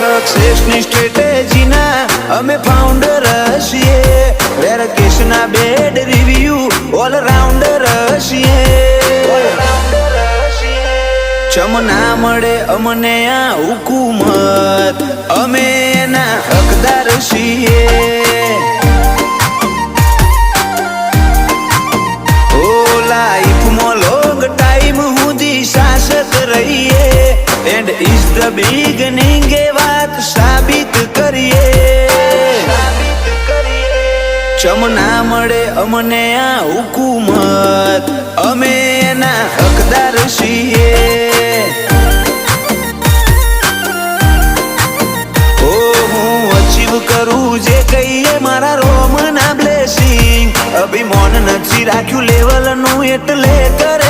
સક્સેસની સ્ટ્રેટેજીના અમે ફાઉન્ડર છીએ. વેરકેશના bed review allrounder છીએ. ચમ ના મળે અમને આ હુકુમત, અમે એના હકદાર છીએ. ઓ લાઈફમાં લોંગ ટાઈમ સુધી શાસક રહીએ. એન્ડ ઇઝ ધ બિગનિંગ એ વાત સાબિત કરીએ. ચમ ના મળે અમને આ હુકુમત, અમે એના હકદાર છીએ. ઓ હું અચીવ કરું જે કહીએ મારા રોમના બ્લેસિંગ. અભિમાન નથી રાખ્યું લેવલનું એટલે કર